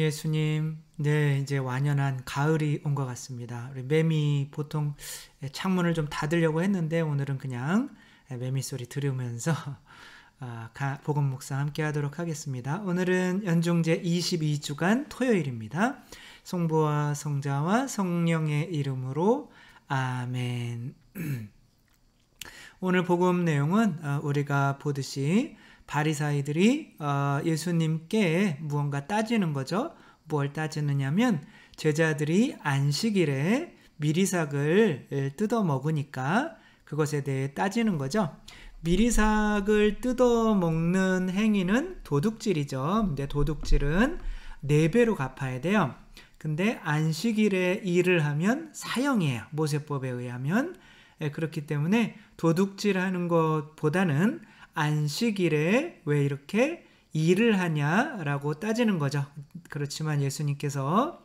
예수님. 네, 이제 완연한 가을이 온 것 같습니다. 우리 매미 보통 창문을 좀 닫으려고 했는데 오늘은 그냥 매미 소리 들으면서 복음 묵상 함께 하도록 하겠습니다. 오늘은 연중제 22주간 토요일입니다. 성부와 성자와 성령의 이름으로 아멘. 오늘 복음 내용은 우리가 보듯이 바리사이들이 예수님께 무언가 따지는 거죠. 뭘 따지느냐면 제자들이 안식일에 미리삭을 뜯어 먹으니까 그것에 대해 따지는 거죠. 미리삭을 뜯어 먹는 행위는 도둑질이죠. 근데 도둑질은 4배로 갚아야 돼요. 근데 안식일에 일을 하면 사형이에요. 모세법에 의하면. 그렇기 때문에 도둑질하는 것보다는 안식일에 왜 이렇게 일을 하냐라고 따지는 거죠. 그렇지만 예수님께서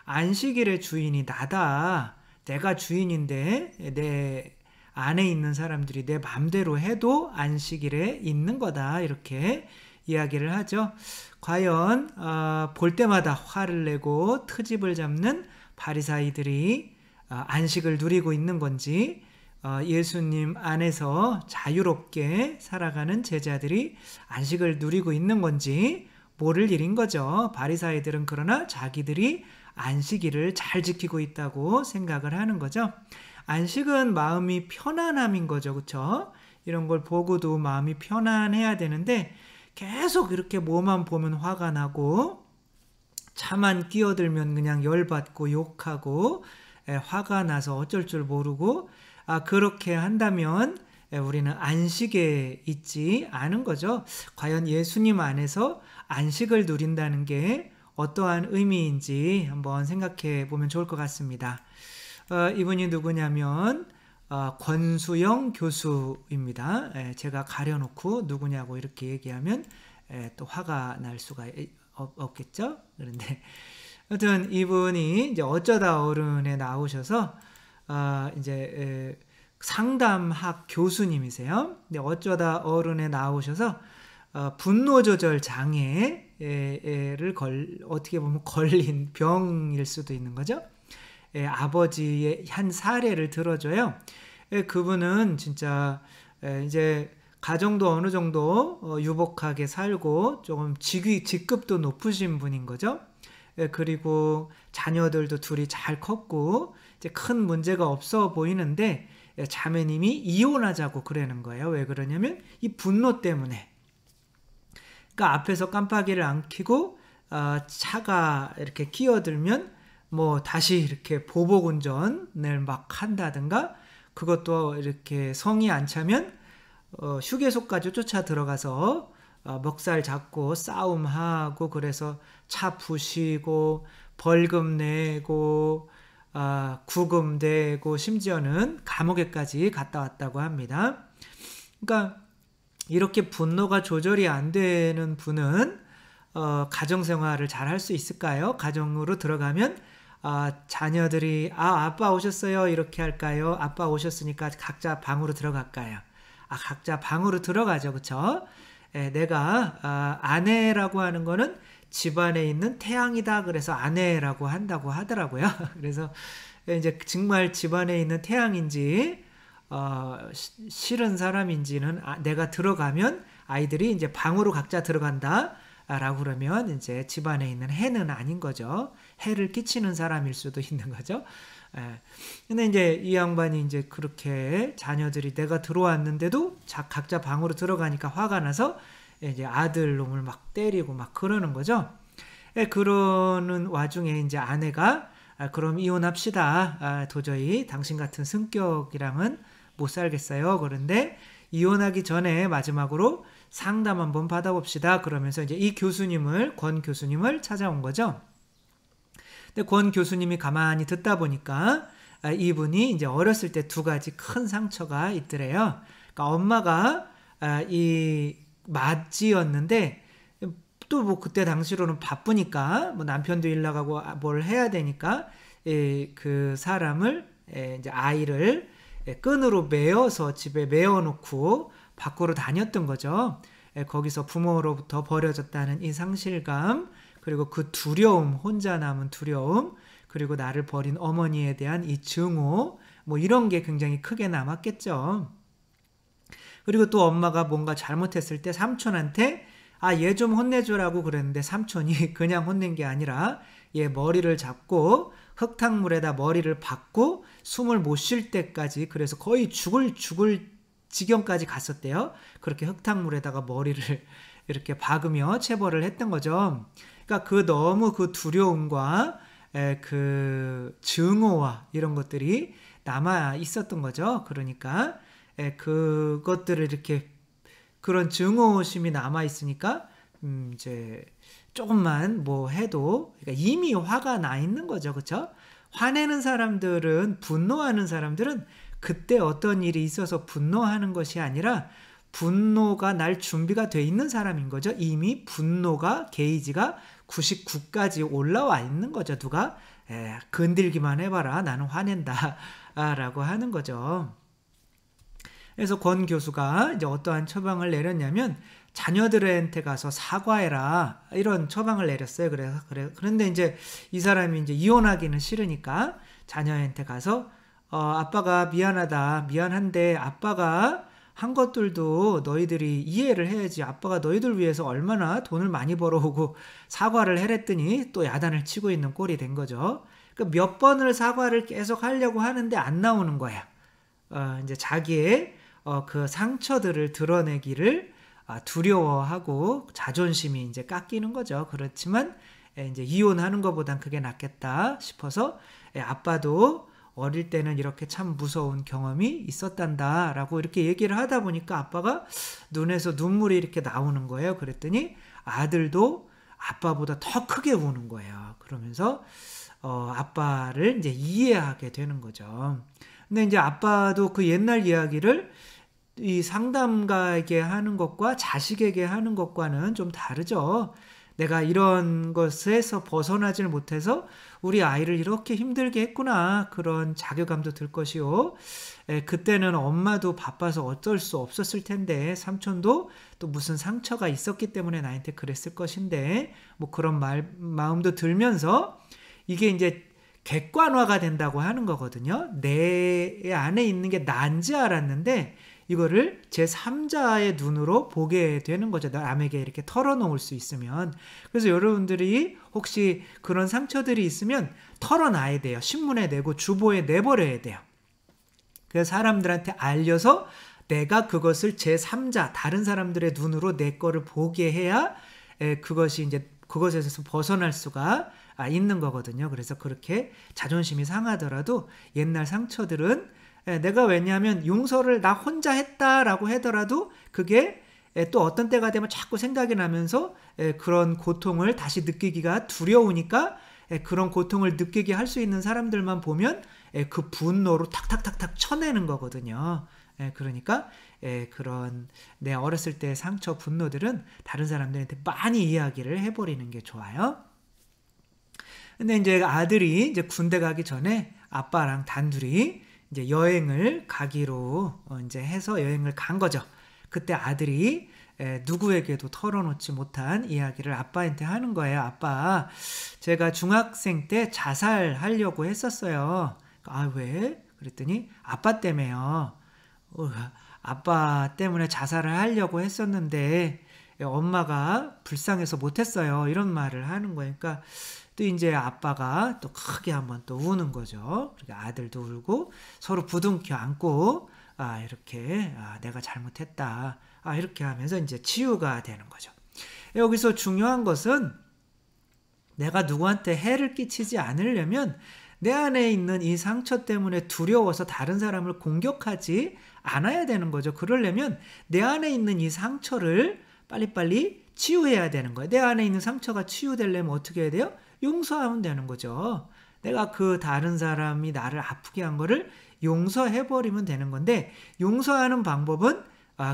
안식일의 주인이 나다. 내가 주인인데 내 안에 있는 사람들이 내 맘대로 해도 안식일에 있는 거다. 이렇게 이야기를 하죠. 과연 볼 때마다 화를 내고 트집을 잡는 바리사이들이 안식을 누리고 있는 건지, 예수님 안에서 자유롭게 살아가는 제자들이 안식을 누리고 있는 건지 모를 일인 거죠. 바리사이들은 그러나 자기들이 안식일을 잘 지키고 있다고 생각을 하는 거죠. 안식은 마음이 편안함인 거죠. 그렇죠? 이런 걸 보고도 마음이 편안해야 되는데 계속 이렇게 뭐만 보면 화가 나고 차만 끼어들면 그냥 열받고 욕하고 화가 나서 어쩔 줄 모르고 그렇게 한다면 우리는 안식에 있지 않은 거죠. 과연 예수님 안에서 안식을 누린다는 게 어떠한 의미인지 한번 생각해 보면 좋을 것 같습니다. 이분이 누구냐면 권수영 교수입니다. 제가 가려놓고 누구냐고 이렇게 얘기하면 또 화가 날 수가 없겠죠. 그런데 하여튼 이분이 이제 어쩌다 어른에 나오셔서 이제 상담학 교수님이세요. 근데 어쩌다 어른에 나오셔서 분노 조절 장애를 어떻게 보면 걸린 병일 수도 있는 거죠. 아버지의 한 사례를 들어줘요. 그분은 진짜 이제 가정도 어느 정도 유복하게 살고 조금 직급도 높으신 분인 거죠. 그리고 자녀들도 둘이 잘 컸고 이제 큰 문제가 없어 보이는데 자매님이 이혼하자고 그러는 거예요. 왜 그러냐면 이 분노 때문에. 그러니까 앞에서 깜빡이를 안 켜고 차가 이렇게 끼어들면 뭐 다시 이렇게 보복 운전을 막 한다든가, 그것도 이렇게 성이 안 차면 휴게소까지 쫓아 들어가서 멱살 잡고 싸움하고, 그래서 차 부시고 벌금 내고 구금 되고 심지어는 감옥에까지 갔다 왔다고 합니다. 그러니까 이렇게 분노가 조절이 안 되는 분은 가정생활을 잘 할 수 있을까요? 가정으로 들어가면 자녀들이 아빠 오셨어요 이렇게 할까요? 아빠 오셨으니까 각자 방으로 들어갈까요? 각자 방으로 들어가죠. 그렇죠? 내가 아내라고 하는 거는 집안에 있는 태양이다. 그래서 아내라고 한다고 하더라고요. 그래서 이제 정말 집안에 있는 태양인지 싫은 사람인지는 내가 들어가면 아이들이 이제 방으로 각자 들어간다 라고 그러면 이제 집안에 있는 해는 아닌 거죠. 해를 끼치는 사람일 수도 있는 거죠. 근데 이제 이 양반이 이제 그렇게 자녀들이 내가 들어왔는데도 각자 방으로 들어가니까 화가 나서 이제 아들 놈을 막 때리고 막 그러는 거죠. 그러는 와중에 이제 아내가 그럼 이혼합시다. 도저히 당신 같은 성격이랑은 못 살겠어요. 그런데 이혼하기 전에 마지막으로 상담 한번 받아봅시다. 그러면서 이제 이 교수님을, 권 교수님을 찾아온 거죠. 근데 권 교수님이 가만히 듣다 보니까 이분이 이제 어렸을 때 2가지 큰 상처가 있더래요. 그러니까 엄마가 이 맞지였는데 또 뭐 그때 당시로는 바쁘니까 뭐 남편도 일 나가고 뭘 해야 되니까 그 사람을 이제 아이를 끈으로 매어서 집에 매어놓고 밖으로 다녔던 거죠. 거기서 부모로부터 버려졌다는 이 상실감, 그리고 그 두려움, 혼자 남은 두려움, 그리고 나를 버린 어머니에 대한 이 증오, 뭐 이런 게 굉장히 크게 남았겠죠. 그리고 또 엄마가 뭔가 잘못했을 때 삼촌한테 얘 좀 혼내줘라고 그랬는데 삼촌이 그냥 혼낸 게 아니라 얘 머리를 잡고 흙탕물에다 머리를 박고 숨을 못 쉴 때까지, 그래서 거의 죽을 지경까지 갔었대요. 그렇게 흙탕물에다가 머리를 이렇게 박으며 체벌을 했던 거죠. 그러니까 너무 그 두려움과 그 증오와 이런 것들이 남아 있었던 거죠. 그러니까 그것들을 이렇게, 그런 증오심이 남아 있으니까 이제 조금만 뭐 해도, 그러니까 이미 화가 나 있는 거죠. 그렇죠? 화내는 사람들은, 분노하는 사람들은 그때 어떤 일이 있어서 분노하는 것이 아니라 분노가 날 준비가 돼 있는 사람인 거죠. 이미 분노가, 게이지가 99까지 올라와 있는 거죠. 누가 건들기만 해봐라, 나는 화낸다 라고 하는 거죠. 그래서 권 교수가 이제 어떠한 처방을 내렸냐면, 자녀들한테 가서 사과해라, 이런 처방을 내렸어요. 그런데 이제 이 사람이 이제 이혼하기는 싫으니까 자녀한테 가서 아빠가 미안한데 아빠가 한 것들도 너희들이 이해를 해야지. 아빠가 너희들 위해서 얼마나 돈을 많이 벌어오고 사과를 해랬더니 또 야단을 치고 있는 꼴이 된 거죠. 그러니까 몇 번을 사과를 계속 하려고 하는데 안 나오는 거야. 이제 자기의 그 상처들을 드러내기를 두려워하고 자존심이 이제 깎이는 거죠. 그렇지만 이제 이혼하는 것보단 그게 낫겠다 싶어서 아빠도 어릴 때는 이렇게 참 무서운 경험이 있었단다라고 이렇게 얘기를 하다 보니까 아빠가 눈에서 눈물이 이렇게 나오는 거예요. 그랬더니 아들도 아빠보다 더 크게 우는 거예요. 그러면서 아빠를 이제 이해하게 되는 거죠. 근데 이제 아빠도 그 옛날 이야기를 이 상담가에게 하는 것과 자식에게 하는 것과는 좀 다르죠. 내가 이런 것에서 벗어나질 못해서 우리 아이를 이렇게 힘들게 했구나, 그런 자괴감도 들 것이요. 그때는 엄마도 바빠서 어쩔 수 없었을 텐데, 삼촌도 또 무슨 상처가 있었기 때문에 나한테 그랬을 것인데, 뭐 그런 마음도 들면서 이게 이제 객관화가 된다고 하는 거거든요. 내 안에 있는 게 난지 알았는데 이거를 제3자의 눈으로 보게 되는 거죠. 남에게 이렇게 털어놓을 수 있으면. 그래서 여러분들이 혹시 그런 상처들이 있으면 털어놔야 돼요. 신문에 내고 주보에 내버려야 돼요. 그래서 사람들한테 알려서 내가 그것을 제3자, 다른 사람들의 눈으로 내 거를 보게 해야 그것이 이제 그것에서 벗어날 수가 있는 거거든요. 그래서 그렇게 자존심이 상하더라도 옛날 상처들은 내가, 왜냐하면 용서를 나 혼자 했다라고 하더라도 그게 또 어떤 때가 되면 자꾸 생각이 나면서 그런 고통을 다시 느끼기가 두려우니까 그런 고통을 느끼게 할 수 있는 사람들만 보면 그 분노로 탁탁탁탁 쳐내는 거거든요. 그러니까 그런 내 어렸을 때의 상처, 분노들은 다른 사람들한테 많이 이야기를 해버리는 게 좋아요. 근데 이제 아들이 이제 군대 가기 전에 아빠랑 단둘이 이제 여행을 가기로 이제 해서 여행을 간 거죠. 그때 아들이 누구에게도 털어놓지 못한 이야기를 아빠한테 하는 거예요. 아빠, 제가 중학생 때 자살하려고 했었어요. 왜? 그랬더니 아빠 때문에요. 아빠 때문에 자살을 하려고 했었는데 엄마가 불쌍해서 못했어요. 이런 말을 하는 거예요. 그러니까 또 이제 아빠가 또 크게 한번 또 우는 거죠. 그러니까 아들도 울고 서로 부둥켜 안고 이렇게 내가 잘못했다 이렇게 하면서 이제 치유가 되는 거죠. 여기서 중요한 것은 내가 누구한테 해를 끼치지 않으려면 내 안에 있는 이 상처 때문에 두려워서 다른 사람을 공격하지 않아야 되는 거죠. 그러려면 내 안에 있는 이 상처를 빨리빨리 치유해야 되는 거예요. 내 안에 있는 상처가 치유되려면 어떻게 해야 돼요? 용서하면 되는 거죠. 내가 그 다른 사람이 나를 아프게 한 거를 용서해버리면 되는 건데, 용서하는 방법은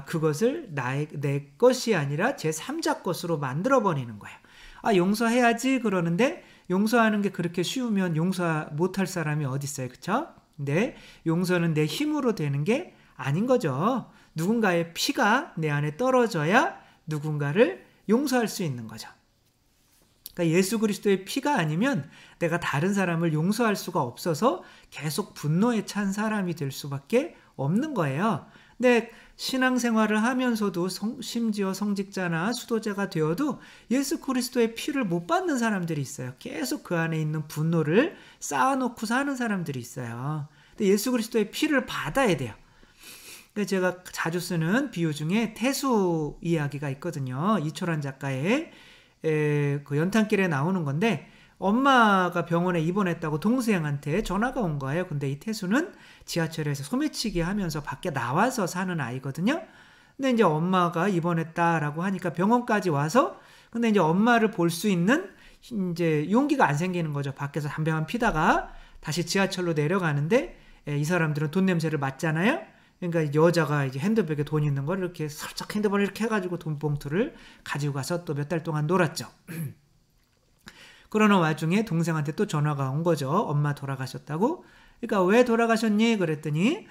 그것을 내 것이 아니라 제3자 것으로 만들어버리는 거예요. 용서해야지 그러는데 용서하는 게 그렇게 쉬우면 용서 못할 사람이 어디 있어요. 그렇죠? 근데 용서는 내 힘으로 되는 게 아닌 거죠. 누군가의 피가 내 안에 떨어져야 누군가를 용서할 수 있는 거죠. 그러니까 예수 그리스도의 피가 아니면 내가 다른 사람을 용서할 수가 없어서 계속 분노에 찬 사람이 될 수밖에 없는 거예요. 근데 신앙생활을 하면서도 심지어 성직자나 수도자가 되어도 예수 그리스도의 피를 못 받는 사람들이 있어요. 계속 그 안에 있는 분노를 쌓아놓고 사는 사람들이 있어요. 근데 예수 그리스도의 피를 받아야 돼요. 제가 자주 쓰는 비유 중에 태수 이야기가 있거든요. 이철환 작가의 그 연탄길에 나오는 건데, 엄마가 병원에 입원했다고 동생한테 전화가 온 거예요. 근데 이 태수는 지하철에서 소매치기 하면서 밖에 나와서 사는 아이거든요. 근데 이제 엄마가 입원했다라고 하니까 병원까지 와서, 근데 이제 엄마를 볼 수 있는 이제 용기가 안 생기는 거죠. 밖에서 담배만 피다가 다시 지하철로 내려가는데, 이 사람들은 돈 냄새를 맡잖아요. 그러니까 여자가 이제 핸드백에 돈 있는 걸 이렇게 살짝 핸드폰을 이렇게 해가지고 돈 봉투를 가지고 가서 또 몇 달 동안 놀았죠. 그러는 와중에 동생한테 또 전화가 온 거죠. 엄마 돌아가셨다고. 그러니까 왜 돌아가셨니? 그랬더니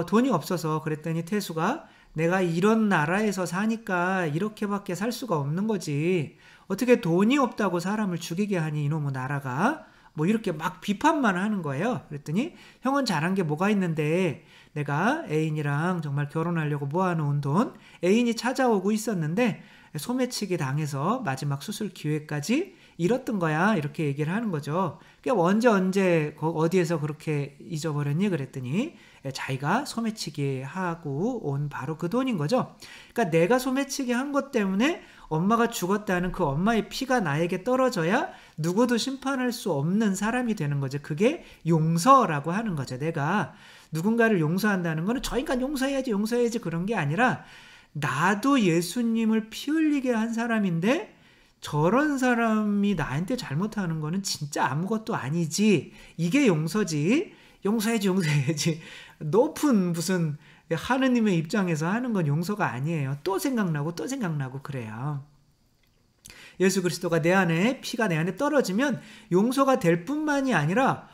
돈이 없어서. 그랬더니 태수가 내가 이런 나라에서 사니까 이렇게밖에 살 수가 없는 거지. 어떻게 돈이 없다고 사람을 죽이게 하니 이놈의 나라가. 뭐 이렇게 막 비판만 하는 거예요. 그랬더니 형은 잘한 게 뭐가 있는데, 내가 애인이랑 정말 결혼하려고 모아놓은 돈, 애인이 찾아오고 있었는데 소매치기 당해서 마지막 수술 기회까지 잃었던 거야. 이렇게 얘기를 하는 거죠. 그러니까 언제 어디에서 그렇게 잊어버렸니? 그랬더니 자기가 소매치기 하고 온 바로 그 돈인 거죠. 그러니까 내가 소매치기 한 것 때문에 엄마가 죽었다는 그 엄마의 피가 나에게 떨어져야 누구도 심판할 수 없는 사람이 되는 거죠. 그게 용서라고 하는 거죠. 내가 누군가를 용서한다는 거는 저 인간 용서해야지 그런 게 아니라, 나도 예수님을 피 흘리게 한 사람인데 저런 사람이 나한테 잘못하는 거는 진짜 아무것도 아니지. 이게 용서지. 용서해야지. 높은 무슨 하느님의 입장에서 하는 건 용서가 아니에요. 또 생각나고 그래요. 예수 그리스도가 내 안에, 피가 내 안에 떨어지면 용서가 될 뿐만이 아니라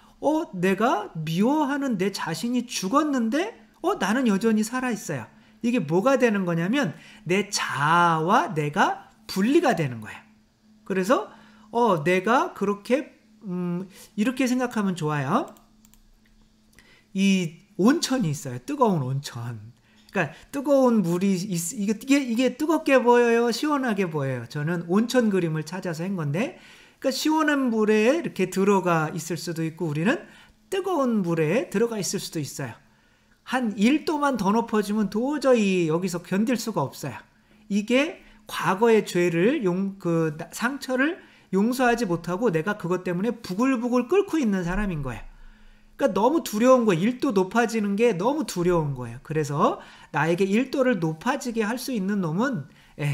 내가 미워하는 내 자신이 죽었는데 나는 여전히 살아있어요. 이게 뭐가 되는 거냐면 내 자아와 내가 분리가 되는 거예요. 그래서 내가 그렇게 이렇게 생각하면 좋아요. 이 온천이 있어요. 뜨거운 온천. 그러니까 뜨거운 물이 이게 뜨겁게 보여요? 시원하게 보여요? 저는 온천 그림을 찾아서 한 건데, 그러니까 시원한 물에 이렇게 들어가 있을 수도 있고, 우리는 뜨거운 물에 들어가 있을 수도 있어요. 한 1도만 더 높아지면 도저히 여기서 견딜 수가 없어요. 이게 과거의 죄를 그 상처를 용서하지 못하고 내가 그것 때문에 부글부글 끓고 있는 사람인 거예요. 그러니까 너무 두려운 거예요. 1도 높아지는 게 너무 두려운 거예요. 그래서 나에게 1도를 높아지게 할 수 있는 놈은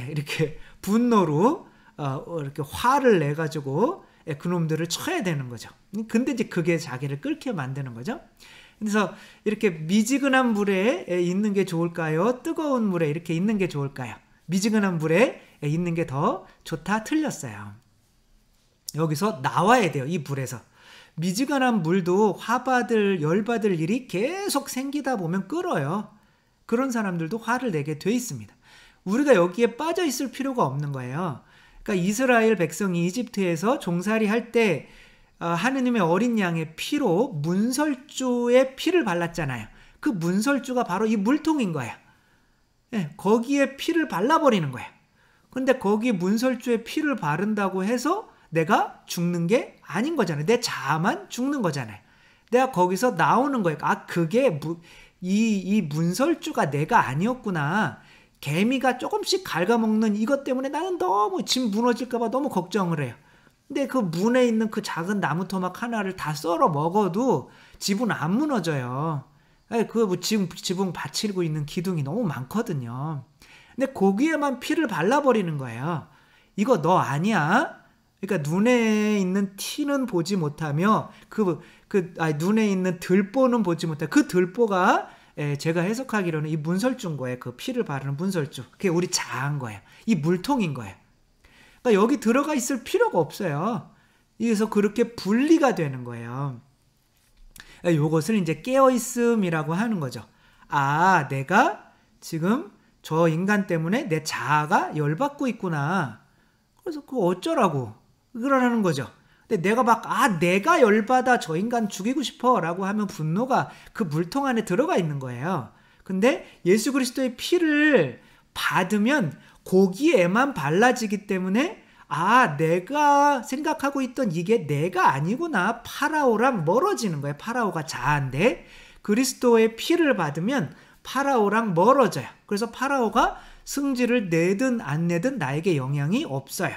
이렇게 분노로 이렇게 화를 내가지고 그놈들을 쳐야 되는 거죠. 근데 이제 그게 자기를 끓게 만드는 거죠. 그래서 이렇게 미지근한 물에 있는 게 좋을까요? 뜨거운 물에 이렇게 있는 게 좋을까요? 미지근한 물에 있는 게 더 좋다? 틀렸어요. 여기서 나와야 돼요. 이 물에서. 미지근한 물도 열받을 일이 계속 생기다 보면 끓어요. 그런 사람들도 화를 내게 돼 있습니다. 우리가 여기에 빠져 있을 필요가 없는 거예요. 그러니까 이스라엘 백성이 이집트에서 종살이 할 때 하느님의 어린 양의 피로 문설주의 피를 발랐잖아요. 그 문설주가 바로 이 물통인 거예요. 거기에 피를 발라버리는 거예요. 근데 거기 문설주의 피를 바른다고 해서 내가 죽는 게 아닌 거잖아요. 내 자아만 죽는 거잖아요. 내가 거기서 나오는 거예요. 그게 이 문설주가 내가 아니었구나. 개미가 조금씩 갉아먹는 이것 때문에 나는 너무 집 무너질까봐 너무 걱정을 해요. 근데 그 문에 있는 그 작은 나무 토막 하나를 다 썰어 먹어도 집은 안 무너져요. 지붕 받치고 있는 기둥이 너무 많거든요. 근데 거기에만 피를 발라버리는 거예요. 이거 너 아니야? 그러니까 눈에 있는 티는 보지 못하며 눈에 있는 들보는 보지 못하며 그 들보가 제가 해석하기로는 이 문설주인 거예요. 그 피를 바르는 문설주. 그게 우리 자아인 거예요. 이 물통인 거예요. 그러니까 여기 들어가 있을 필요가 없어요. 그래서 그렇게 분리가 되는 거예요. 이것을 이제 깨어있음이라고 하는 거죠. 내가 지금 저 인간 때문에 내 자아가 열받고 있구나. 그래서 그거 어쩌라고. 그러라는 거죠. 근데 내가 막 내가 열받아 저 인간 죽이고 싶어 라고 하면 분노가 그 물통 안에 들어가 있는 거예요. 근데 예수 그리스도의 피를 받으면 거기에만 발라지기 때문에 내가 생각하고 있던 이게 내가 아니구나. 파라오랑 멀어지는 거예요. 파라오가 자아인데 그리스도의 피를 받으면 파라오랑 멀어져요. 그래서 파라오가 승질을 내든 안 내든 나에게 영향이 없어요.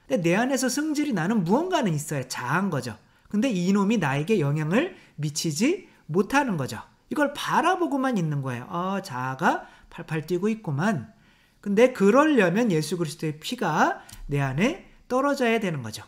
근데 내 안에서 승질이 나는 무언가는 있어요. 자아인 거죠. 근데 이놈이 나에게 영향을 미치지 못하는 거죠. 이걸 바라보고만 있는 거예요. 자아가 팔팔 뛰고 있구만. 근데 그러려면 예수 그리스도의 피가 내 안에 떨어져야 되는 거죠.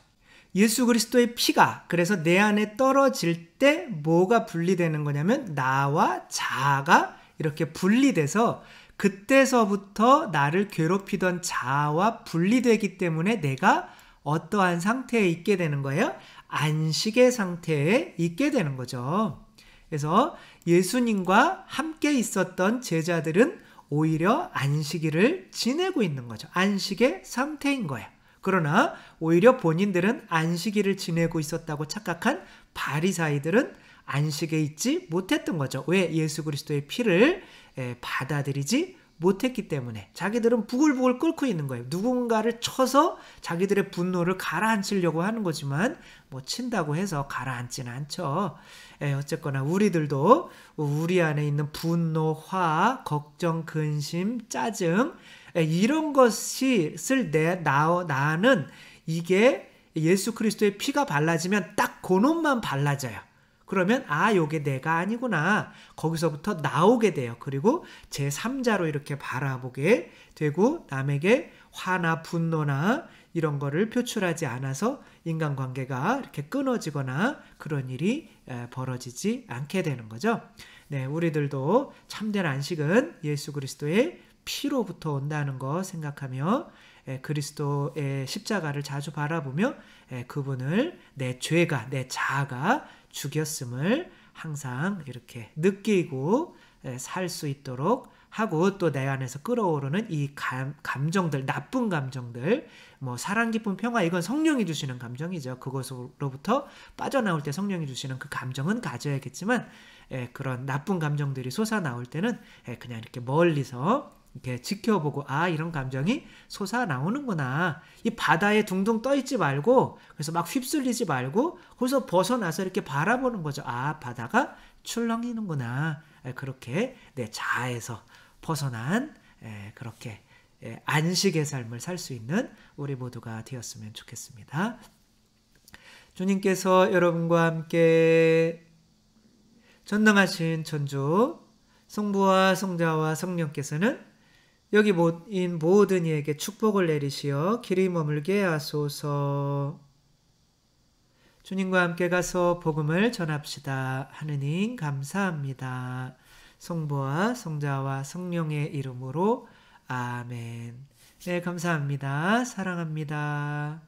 예수 그리스도의 피가 그래서 내 안에 떨어질 때 뭐가 분리되는 거냐면 나와 자아가 이렇게 분리돼서 그때서부터 나를 괴롭히던 자아와 분리되기 때문에 내가 어떠한 상태에 있게 되는 거예요? 안식의 상태에 있게 되는 거죠. 그래서 예수님과 함께 있었던 제자들은 오히려 안식일을 지내고 있는 거죠. 안식의 상태인 거예요. 그러나 오히려 본인들은 안식일을 지내고 있었다고 착각한 바리사이들은 안식에 있지 못했던 거죠. 왜? 예수 그리스도의 피를 받아들이지 못했기 때문에. 자기들은 부글부글 끓고 있는 거예요. 누군가를 쳐서 자기들의 분노를 가라앉히려고 하는 거지만 뭐 친다고 해서 가라앉지는 않죠. 어쨌거나 우리들도 우리 안에 있는 분노, 화, 걱정, 근심, 짜증 이런 것이 나는 이게 예수 그리스도의 피가 발라지면 딱 그놈만 발라져요. 그러면 요게 내가 아니구나. 거기서부터 나오게 돼요. 그리고 제3자로 이렇게 바라보게 되고 남에게 화나 분노나 이런 거를 표출하지 않아서 인간관계가 이렇게 끊어지거나 그런 일이 벌어지지 않게 되는 거죠. 네, 우리들도 참된 안식은 예수 그리스도의 피로부터 온다는 거 생각하며 그리스도의 십자가를 자주 바라보며 그분을 내 죄가, 내 자아가 죽였음을 항상 이렇게 느끼고 살 수 있도록 하고 또 내 안에서 끌어오르는 이 감정들, 나쁜 감정들, 뭐 사랑, 기쁨, 평화 이건 성령이 주시는 감정이죠. 그것으로부터 빠져나올 때 성령이 주시는 그 감정은 가져야겠지만 그런 나쁜 감정들이 솟아나올 때는 그냥 이렇게 멀리서 이렇게 지켜보고 이런 감정이 솟아나오는구나. 이 바다에 둥둥 떠있지 말고 그래서 막 휩쓸리지 말고 거기서 벗어나서 이렇게 바라보는 거죠. 바다가 출렁이는구나. 그렇게 내 자아에서 벗어난 그렇게 안식의 삶을 살 수 있는 우리 모두가 되었으면 좋겠습니다. 주님께서 여러분과 함께 전능하신 천주 성부와 성자와 성령께서는 여기 모인 모든 이에게 축복을 내리시어 길이 머물게 하소서. 주님과 함께 가서 복음을 전합시다. 하느님 감사합니다. 성부와 성자와 성령의 이름으로 아멘. 네, 감사합니다. 사랑합니다.